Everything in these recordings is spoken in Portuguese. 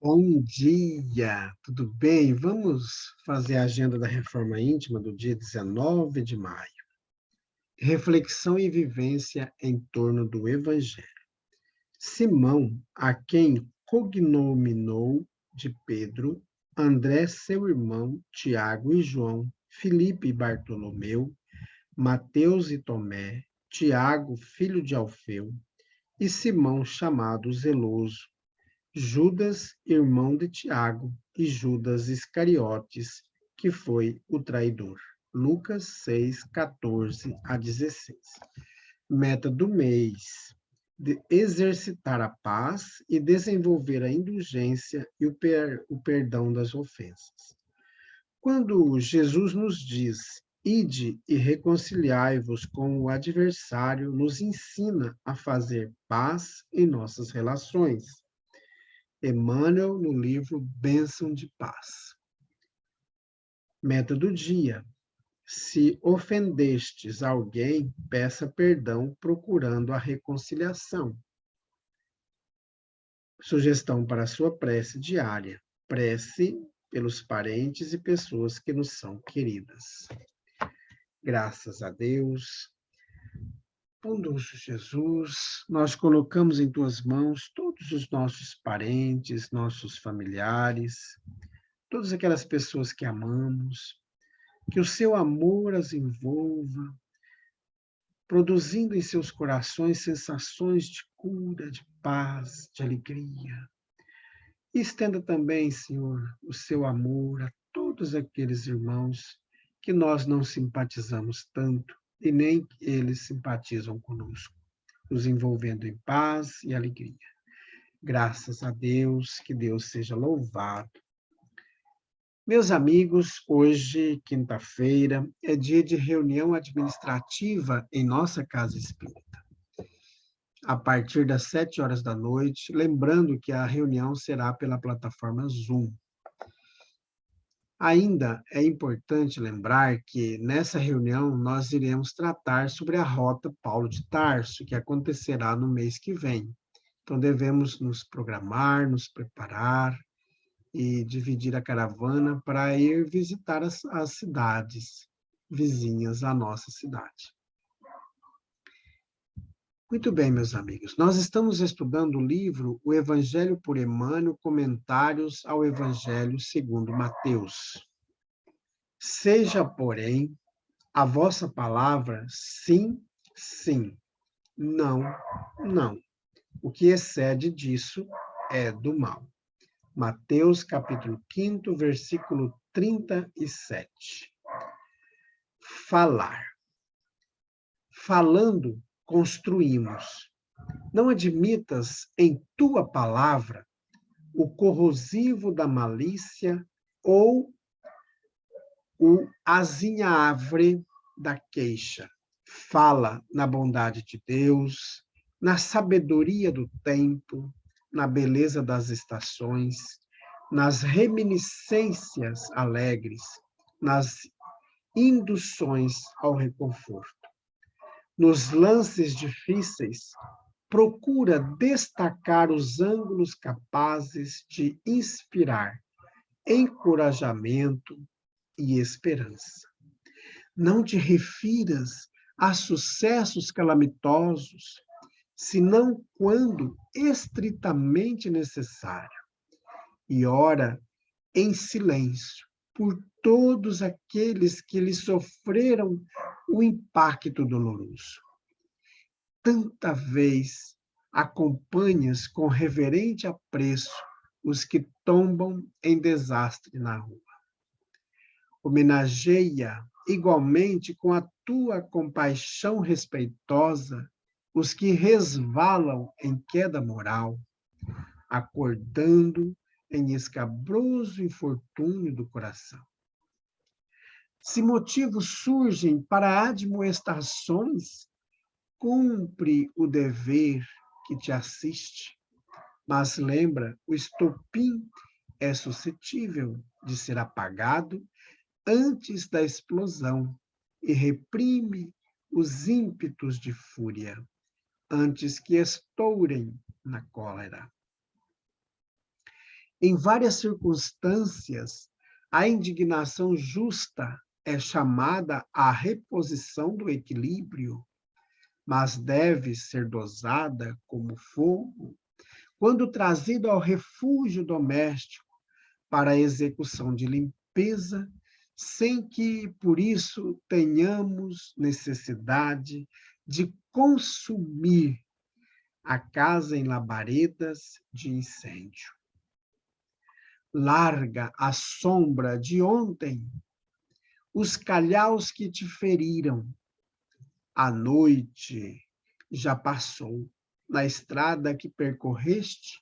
Bom dia, tudo bem? Vamos fazer a agenda da Reforma Íntima do dia 19 de maio. Reflexão e vivência em torno do Evangelho. Simão, a quem cognominou de Pedro, André, seu irmão, Tiago e João, Filipe e Bartolomeu, Mateus e Tomé, Tiago, filho de Alfeu, e Simão, chamado Zeloso, Judas, irmão de Tiago, e Judas Iscariotes, que foi o traidor. Lucas 6, 14 a 16. Meta do mês: exercitar a paz e desenvolver a indulgência e o perdão das ofensas. Quando Jesus nos diz: ide e reconciliai-vos com o adversário, nos ensina a fazer paz em nossas relações. Emmanuel, no livro Bênção de Paz. Meta do dia: se ofendestes alguém, peça perdão procurando a reconciliação. Sugestão para a sua prece diária: prece pelos parentes e pessoas que nos são queridas. Graças a Deus. Bondoso Jesus, nós colocamos em tuas mãos todos os nossos parentes, nossos familiares, todas aquelas pessoas que amamos, que o seu amor as envolva, produzindo em seus corações sensações de cura, de paz, de alegria. E estenda também, Senhor, o seu amor a todos aqueles irmãos que nós não simpatizamos tanto e nem eles simpatizam conosco, nos envolvendo em paz e alegria. Graças a Deus, que Deus seja louvado. Meus amigos, hoje, quinta-feira, é dia de reunião administrativa em nossa casa espírita, a partir das 7 horas da noite, lembrando que a reunião será pela plataforma Zoom. Ainda é importante lembrar que nessa reunião nós iremos tratar sobre a Rota Paulo de Tarso, que acontecerá no mês que vem. Então devemos nos programar, nos preparar e dividir a caravana para ir visitar as cidades vizinhas à nossa cidade. Muito bem, meus amigos, nós estamos estudando o livro O Evangelho por Emmanuel, Comentários ao Evangelho segundo Mateus. Seja, porém, a vossa palavra sim, sim, não, não. O que excede disso é do mal. Mateus, capítulo 5, versículo 37. Falar. Falando, construímos. Não admitas em tua palavra o corrosivo da malícia ou o azinhavre da queixa. Fala na bondade de Deus, na sabedoria do tempo, na beleza das estações, nas reminiscências alegres, nas induções ao reconforto. Nos lances difíceis, procura destacar os ângulos capazes de inspirar encorajamento e esperança. Não te refiras a sucessos calamitosos, senão quando estritamente necessário, e ora em silêncio por todos aqueles que lhe sofreram o impacto doloroso. Tanta vez acompanhas com reverente apreço os que tombam em desastre na rua. Homenageia igualmente com a tua compaixão respeitosa os que resvalam em queda moral, acordando em escabroso infortúnio do coração. Se motivos surgem para admoestações, cumpre o dever que te assiste, mas lembra, o estopim é suscetível de ser apagado antes da explosão e reprime os ímpetos de fúria antes que estourem na cólera. Em várias circunstâncias, a indignação justa é chamada à reposição do equilíbrio, mas deve ser dosada como fogo quando trazida ao refúgio doméstico para a execução de limpeza, sem que, por isso, tenhamos necessidade de consumir a casa em labaredas de incêndio. Larga a sombra de ontem, os calhaus que te feriram. A noite já passou na estrada que percorreste,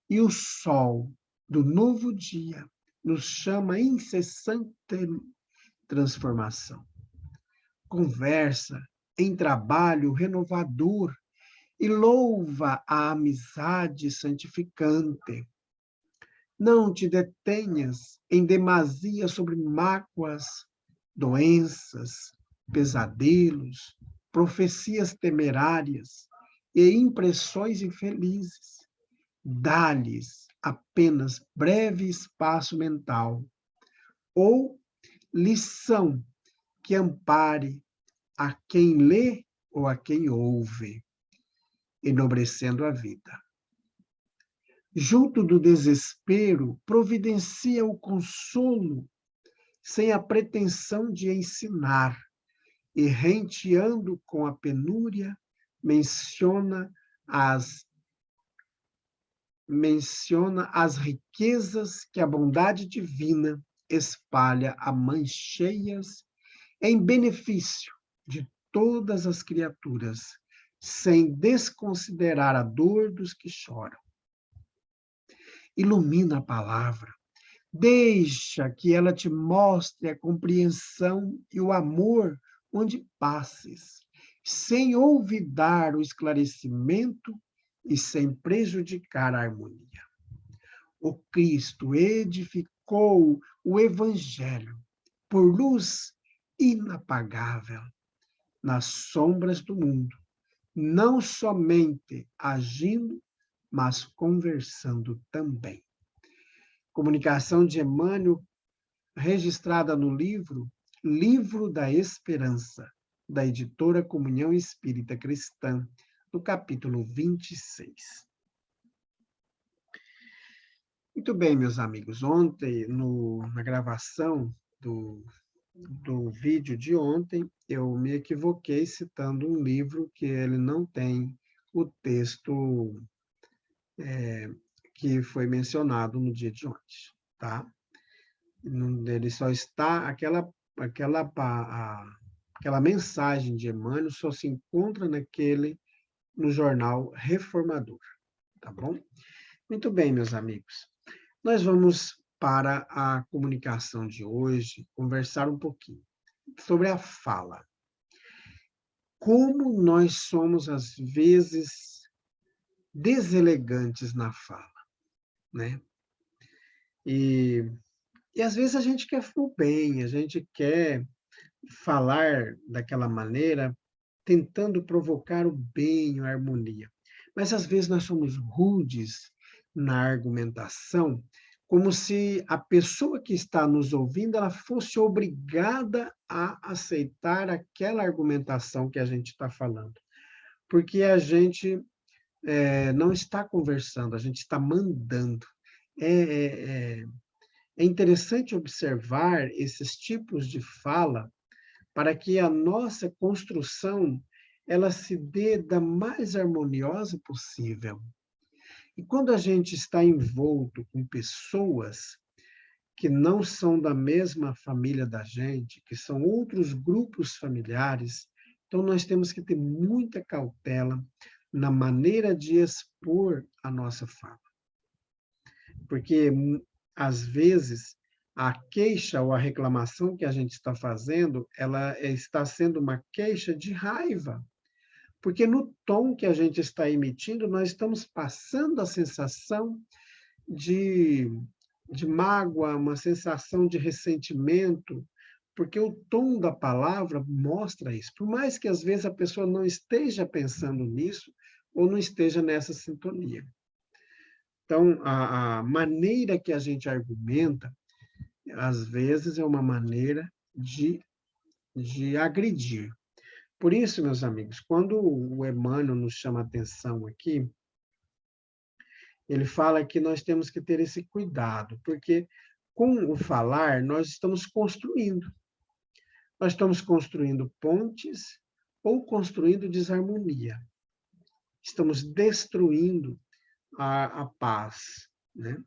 e o sol do novo dia nos chama a incessante transformação. Conversa em trabalho renovador e louva a amizade santificante. Não te detenhas em demasia sobre mágoas, doenças, pesadelos, profecias temerárias e impressões infelizes. Dá-lhes apenas breve espaço mental ou lição que ampare a quem lê ou a quem ouve, enobrecendo a vida. Junto do desespero, providencia o consolo, sem a pretensão de ensinar, e renteando com a penúria, menciona as riquezas que a bondade divina espalha a mãos cheias em benefício de todas as criaturas, sem desconsiderar a dor dos que choram. Ilumina a palavra, deixa que ela te mostre a compreensão e o amor onde passes, sem olvidar o esclarecimento e sem prejudicar a harmonia. O Cristo edificou o Evangelho por luz inapagável nas sombras do mundo, não somente agindo, mas conversando também. Comunicação de Emmanuel, registrada no livro Livro da Esperança, da editora Comunhão Espírita Cristã, no capítulo 26. Muito bem, meus amigos. Ontem, na gravação do vídeo de ontem, eu me equivoquei citando um livro que ele não tem o texto que foi mencionado no dia de ontem, tá? Ele só está, aquela mensagem de Emmanuel só se encontra no jornal Reformador, tá bom? Muito bem, meus amigos. Nós vamos para a comunicação de hoje, conversar um pouquinho sobre a fala. Como nós somos, às vezes, deselegantes na fala, né? E às vezes a gente quer o bem, a gente quer falar daquela maneira, tentando provocar o bem, a harmonia. Mas às vezes nós somos rudes na argumentação, como se a pessoa que está nos ouvindo ela fosse obrigada a aceitar aquela argumentação que a gente está falando. Porque a gente não está conversando, a gente está mandando. É interessante observar esses tipos de fala para que a nossa construção ela se dê da mais harmoniosa possível. E quando a gente está envolto com pessoas que não são da mesma família da gente, que são outros grupos familiares, então nós temos que ter muita cautela na maneira de expor a nossa fala. Porque, às vezes, a queixa ou a reclamação que a gente está fazendo, ela está sendo uma queixa de raiva. Porque no tom que a gente está emitindo, nós estamos passando a sensação de mágoa, uma sensação de ressentimento, porque o tom da palavra mostra isso. Por mais que às vezes a pessoa não esteja pensando nisso ou não esteja nessa sintonia. Então, a maneira que a gente argumenta, às vezes, é uma maneira de agredir. Por isso, meus amigos, quando o Emmanuel nos chama a atenção aqui, ele fala que nós temos que ter esse cuidado, porque com o falar nós estamos construindo. Nós estamos construindo pontes ou construindo desarmonia. Estamos destruindo a paz, né?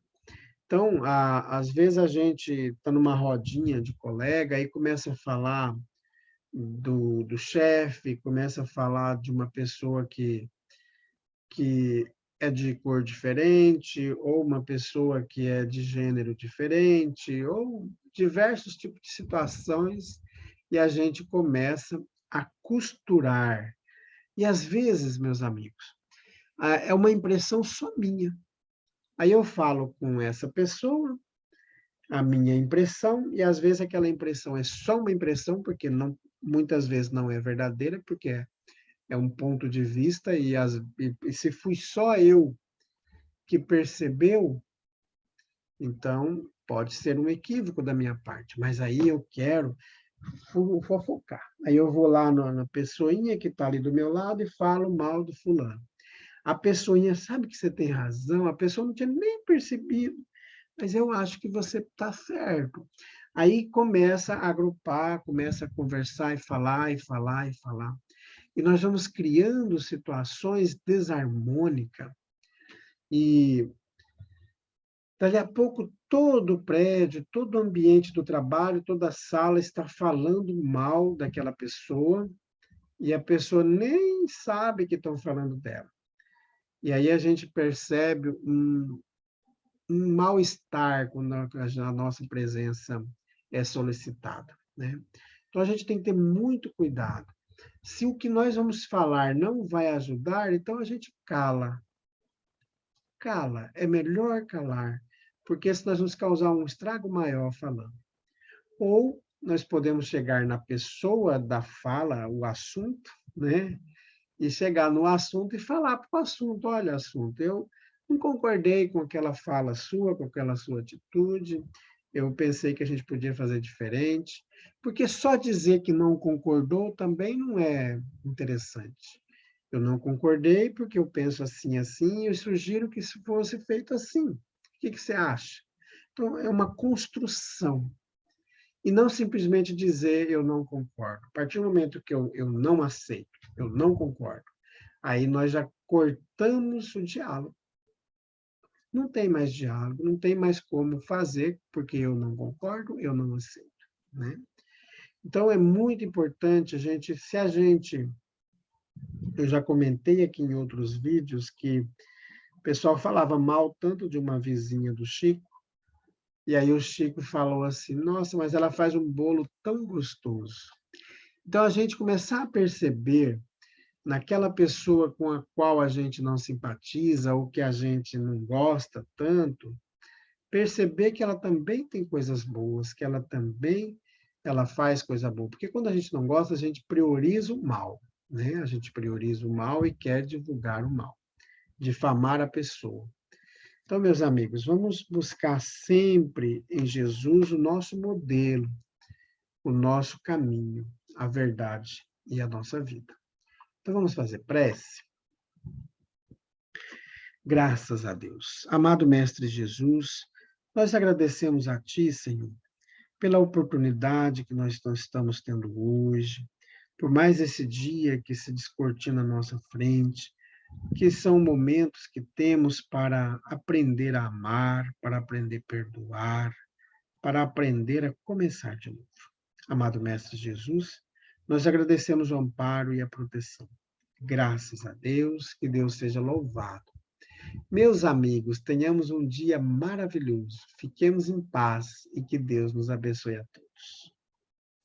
Então, às vezes a gente está numa rodinha de colega e começa a falar do chefe, começa a falar de uma pessoa que é de cor diferente, ou uma pessoa que é de gênero diferente, ou diversos tipos de situações, e a gente começa a costurar. E às vezes, meus amigos, é uma impressão só minha. Aí eu falo com essa pessoa, a minha impressão, e às vezes aquela impressão é só uma impressão, porque não, muitas vezes não é verdadeira, porque é um ponto de vista, e se fui só eu que percebeu, então pode ser um equívoco da minha parte, mas aí eu quero fofocar. Aí eu vou lá na pessoinha que está ali do meu lado e falo mal do fulano. A pessoinha sabe que você tem razão, a pessoa não tinha nem percebido, mas eu acho que você está certo. Aí começa a agrupar, começa a conversar e falar, e falar, e falar. E nós vamos criando situações desarmônicas e dali a pouco todo o prédio, todo o ambiente do trabalho, toda a sala está falando mal daquela pessoa e a pessoa nem sabe que estão falando dela. E aí a gente percebe um mal-estar quando a nossa presença é solicitada, né? Então a gente tem que ter muito cuidado. Se o que nós vamos falar não vai ajudar, então a gente cala. Cala, é melhor calar, porque se nós vamos causar um estrago maior falando. Ou nós podemos chegar na pessoa da fala, o assunto, né? E chegar no assunto e falar para o assunto, olha, assunto, eu não concordei com aquela fala sua, com aquela sua atitude, eu pensei que a gente podia fazer diferente, porque só dizer que não concordou também não é interessante. Eu não concordei porque eu penso assim, assim, e eu sugiro que isso fosse feito assim. O que você acha? Então, é uma construção. E não simplesmente dizer eu não concordo. A partir do momento que eu não aceito, eu não concordo, aí nós já cortamos o diálogo. Não tem mais diálogo, não tem mais como fazer, porque eu não concordo, eu não aceito, né? Então, é muito importante se a gente, eu já comentei aqui em outros vídeos que o pessoal falava mal tanto de uma vizinha do Chico, e aí o Chico falou assim: nossa, mas ela faz um bolo tão gostoso. Então, a gente começar a perceber naquela pessoa com a qual a gente não simpatiza ou que a gente não gosta tanto, perceber que ela também tem coisas boas, que ela faz coisa boa. Porque quando a gente não gosta, a gente prioriza o mal, né? A gente prioriza o mal e quer divulgar o mal, difamar a pessoa. Então, meus amigos, vamos buscar sempre em Jesus o nosso modelo, o nosso caminho, a verdade e a nossa vida. Então, vamos fazer prece? Graças a Deus. Amado Mestre Jesus, nós agradecemos a Ti, Senhor, pela oportunidade que nós estamos tendo hoje, por mais esse dia que se descortina à nossa frente, que são momentos que temos para aprender a amar, para aprender a perdoar, para aprender a começar de novo. Amado Mestre Jesus, nós agradecemos o amparo e a proteção. Graças a Deus, que Deus seja louvado. Meus amigos, tenhamos um dia maravilhoso. Fiquemos em paz e que Deus nos abençoe a todos.